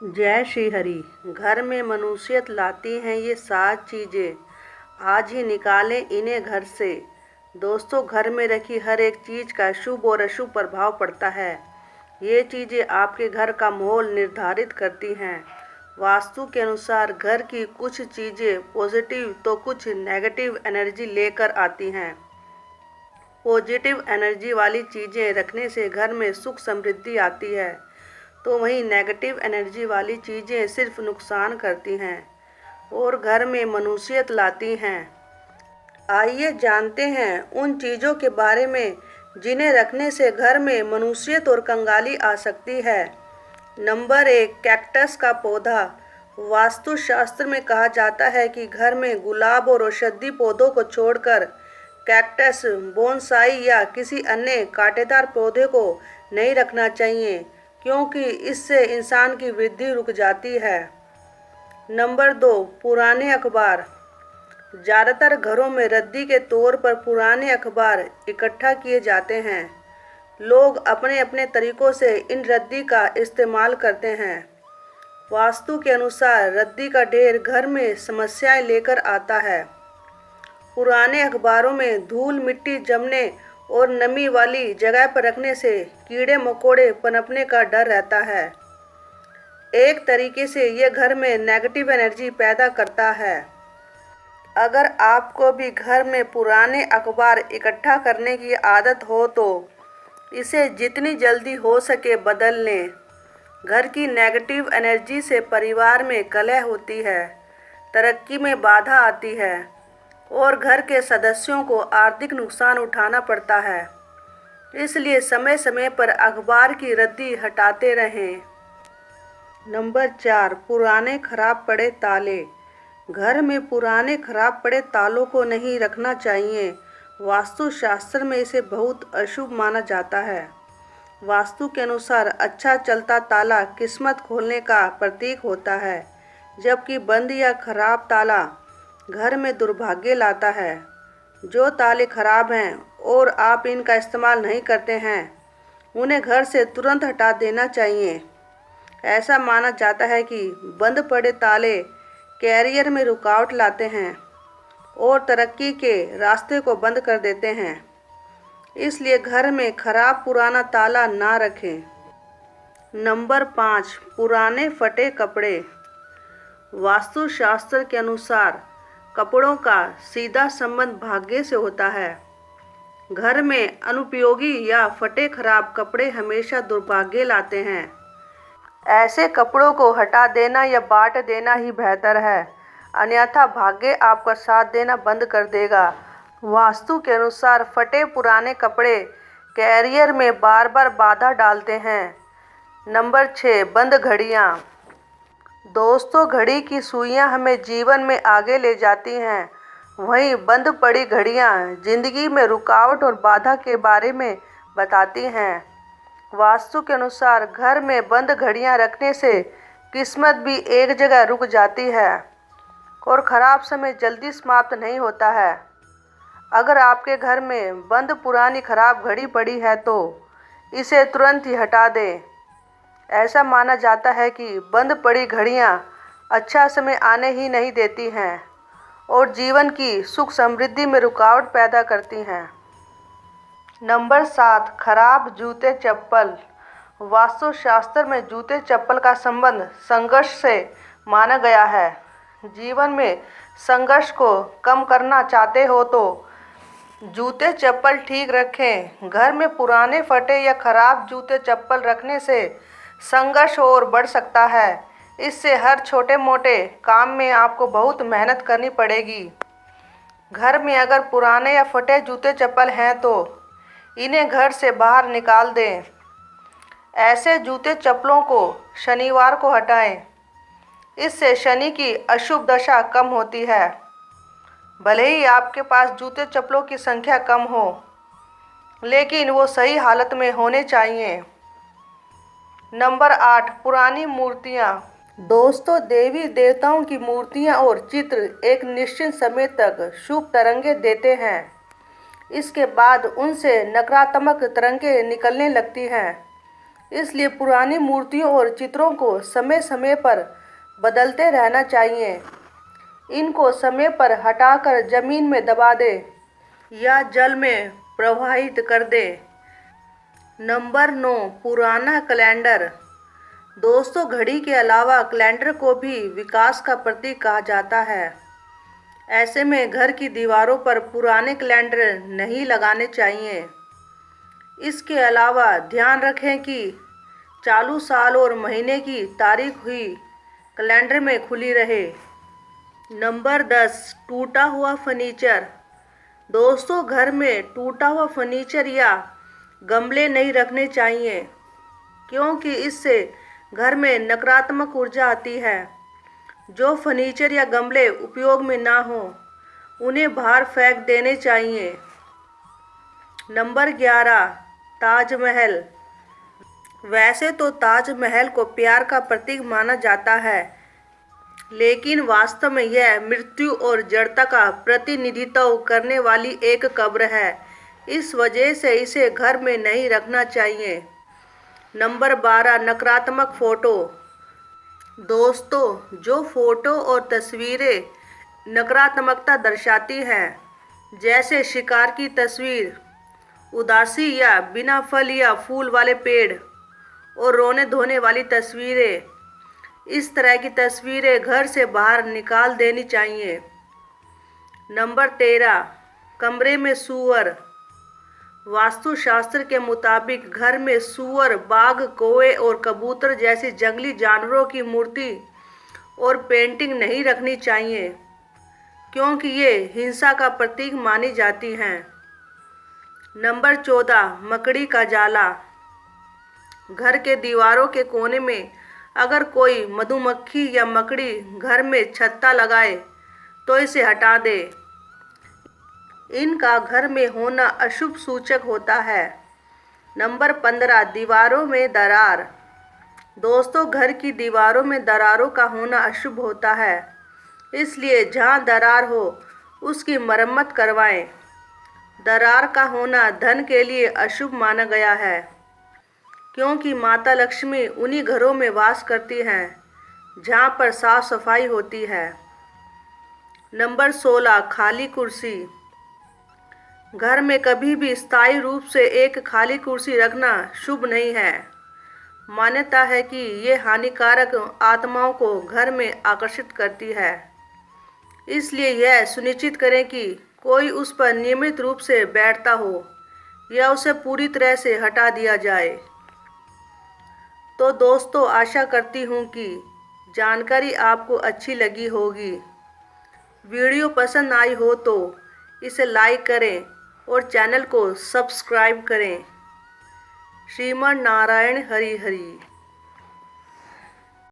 जय श्री हरि। घर में मनुष्यत लाती हैं ये 7 चीज़ें, आज ही निकालें इन्हें घर से। दोस्तों, घर में रखी हर एक चीज़ का शुभ और अशुभ प्रभाव पड़ता है। ये चीज़ें आपके घर का माहौल निर्धारित करती हैं। वास्तु के अनुसार घर की कुछ चीज़ें पॉजिटिव तो कुछ नेगेटिव एनर्जी लेकर आती हैं। पॉजिटिव एनर्जी वाली चीज़ें रखने से घर में सुख समृद्धि आती है, तो वहीं नेगेटिव एनर्जी वाली चीज़ें सिर्फ नुकसान करती हैं और घर में मनुष्यत लाती हैं। आइए जानते हैं उन चीज़ों के बारे में जिन्हें रखने से घर में मनुष्यत और कंगाली आ सकती है। नंबर 1, कैक्टस का पौधा। वास्तुशास्त्र में कहा जाता है कि घर में गुलाब और औषधि पौधों को छोड़कर कैक्टस, बोनसाई या किसी अन्य कांटेदार पौधे को नहीं रखना चाहिए, क्योंकि इससे इंसान की वृद्धि रुक जाती है। नंबर 2, पुराने अखबार। ज़्यादातर घरों में रद्दी के तौर पर पुराने अखबार इकट्ठा किए जाते हैं। लोग अपने अपने तरीकों से इन रद्दी का इस्तेमाल करते हैं। वास्तु के अनुसार रद्दी का ढेर घर में समस्याएं लेकर आता है। पुराने अखबारों में धूल मिट्टी जमने और नमी वाली जगह पर रखने से कीड़े मकोड़े पनपने का डर रहता है। एक तरीके से ये घर में नेगेटिव एनर्जी पैदा करता है। अगर आपको भी घर में पुराने अखबार इकट्ठा करने की आदत हो तो इसे जितनी जल्दी हो सके बदल लें। घर की नेगेटिव एनर्जी से परिवार में कलह होती है, तरक्की में बाधा आती है और घर के सदस्यों को आर्थिक नुकसान उठाना पड़ता है। इसलिए समय समय पर अखबार की रद्दी हटाते रहें। नंबर 4, पुराने खराब पड़े ताले। घर में पुराने खराब पड़े तालों को नहीं रखना चाहिए। वास्तुशास्त्र में इसे बहुत अशुभ माना जाता है। वास्तु के अनुसार अच्छा चलता ताला किस्मत खोलने का प्रतीक होता है, जबकि बंद या खराब ताला घर में दुर्भाग्य लाता है। जो ताले खराब हैं और आप इनका इस्तेमाल नहीं करते हैं, उन्हें घर से तुरंत हटा देना चाहिए। ऐसा माना जाता है कि बंद पड़े ताले कैरियर में रुकावट लाते हैं और तरक्की के रास्ते को बंद कर देते हैं। इसलिए घर में खराब पुराना ताला ना रखें। नंबर 5, पुराने फटे कपड़े। वास्तुशास्त्र के अनुसार कपड़ों का सीधा संबंध भाग्य से होता है। घर में अनुपयोगी या फटे खराब कपड़े हमेशा दुर्भाग्य लाते हैं। ऐसे कपड़ों को हटा देना या बांट देना ही बेहतर है, अन्यथा भाग्य आपका साथ देना बंद कर देगा। वास्तु के अनुसार फटे पुराने कपड़े कैरियर में बार बार बाधा डालते हैं। नंबर 6, बंद घड़ियाँ। दोस्तों, घड़ी की सुइयां हमें जीवन में आगे ले जाती हैं, वहीं बंद पड़ी घड़ियां जिंदगी में रुकावट और बाधा के बारे में बताती हैं। वास्तु के अनुसार घर में बंद घड़ियां रखने से किस्मत भी एक जगह रुक जाती है और ख़राब समय जल्दी समाप्त नहीं होता है। अगर आपके घर में बंद पुरानी खराब घड़ी पड़ी है तो इसे तुरंत ही हटा दें। ऐसा माना जाता है कि बंद पड़ी घड़ियां अच्छा समय आने ही नहीं देती हैं और जीवन की सुख समृद्धि में रुकावट पैदा करती हैं। नंबर 7, खराब जूते चप्पल। वास्तुशास्त्र में जूते चप्पल का संबंध संघर्ष से माना गया है। जीवन में संघर्ष को कम करना चाहते हो तो जूते चप्पल ठीक रखें। घर में पुराने फटे या खराब जूते चप्पल रखने से संघर्ष और बढ़ सकता है। इससे हर छोटे मोटे काम में आपको बहुत मेहनत करनी पड़ेगी। घर में अगर पुराने या फटे जूते चप्पल हैं तो इन्हें घर से बाहर निकाल दें। ऐसे जूते चप्पलों को शनिवार को हटाएं। इससे शनि की अशुभ दशा कम होती है। भले ही आपके पास जूते चप्पलों की संख्या कम हो, लेकिन वो सही हालत में होने चाहिए। नंबर 8, पुरानी मूर्तियाँ। दोस्तों, देवी देवताओं की मूर्तियाँ और चित्र एक निश्चित समय तक शुभ तरंगे देते हैं। इसके बाद उनसे नकारात्मक तरंगे निकलने लगती हैं। इसलिए पुरानी मूर्तियों और चित्रों को समय समय पर बदलते रहना चाहिए। इनको समय पर हटाकर जमीन में दबा दे या जल में प्रवाहित कर दे। नंबर 9, पुराना कैलेंडर। दोस्तों, घड़ी के अलावा कैलेंडर को भी विकास का प्रतीक कहा जाता है। ऐसे में घर की दीवारों पर पुराने कैलेंडर नहीं लगाने चाहिए। इसके अलावा ध्यान रखें कि चालू साल और महीने की तारीख हुई कैलेंडर में खुली रहे। नंबर 10, टूटा हुआ फर्नीचर। दोस्तों, घर में टूटा हुआ फर्नीचर या गमले नहीं रखने चाहिए, क्योंकि इससे घर में नकारात्मक ऊर्जा आती है। जो फर्नीचर या गमले उपयोग में ना हो उन्हें बाहर फेंक देने चाहिए। नंबर 11, ताजमहल। वैसे तो ताजमहल को प्यार का प्रतीक माना जाता है, लेकिन वास्तव में यह मृत्यु और जड़ता का प्रतिनिधित्व करने वाली एक कब्र है। इस वजह से इसे घर में नहीं रखना चाहिए। नंबर 12, नकारात्मक फ़ोटो। दोस्तों, जो फ़ोटो और तस्वीरें नकारात्मकता दर्शाती हैं, जैसे शिकार की तस्वीर, उदासी या बिना फल या फूल वाले पेड़ और रोने धोने वाली तस्वीरें, इस तरह की तस्वीरें घर से बाहर निकाल देनी चाहिए। नंबर 13, कमरे में सूअर। वास्तुशास्त्र के मुताबिक घर में सूअर, बाघ, कौवे और कबूतर जैसे जंगली जानवरों की मूर्ति और पेंटिंग नहीं रखनी चाहिए, क्योंकि ये हिंसा का प्रतीक मानी जाती हैं। नंबर 14, मकड़ी का जाला। घर के दीवारों के कोने में अगर कोई मधुमक्खी या मकड़ी घर में छत्ता लगाए तो इसे हटा दे। इनका घर में होना अशुभ सूचक होता है। नंबर 15, दीवारों में दरार। दोस्तों, घर की दीवारों में दरारों का होना अशुभ होता है, इसलिए जहां दरार हो उसकी मरम्मत करवाएं। दरार का होना धन के लिए अशुभ माना गया है, क्योंकि माता लक्ष्मी उन्हीं घरों में वास करती हैं जहां पर साफ सफाई होती है। नंबर 16, खाली कुर्सी। घर में कभी भी स्थायी रूप से एक खाली कुर्सी रखना शुभ नहीं है। मान्यता है कि ये हानिकारक आत्माओं को घर में आकर्षित करती है, इसलिए यह सुनिश्चित करें कि कोई उस पर नियमित रूप से बैठता हो या उसे पूरी तरह से हटा दिया जाए। तो दोस्तों, आशा करती हूँ कि जानकारी आपको अच्छी लगी होगी। वीडियो पसंद आई हो तो इसे लाइक करें और चैनल को सब्सक्राइब करें। श्रीमन नारायण हरि हरि।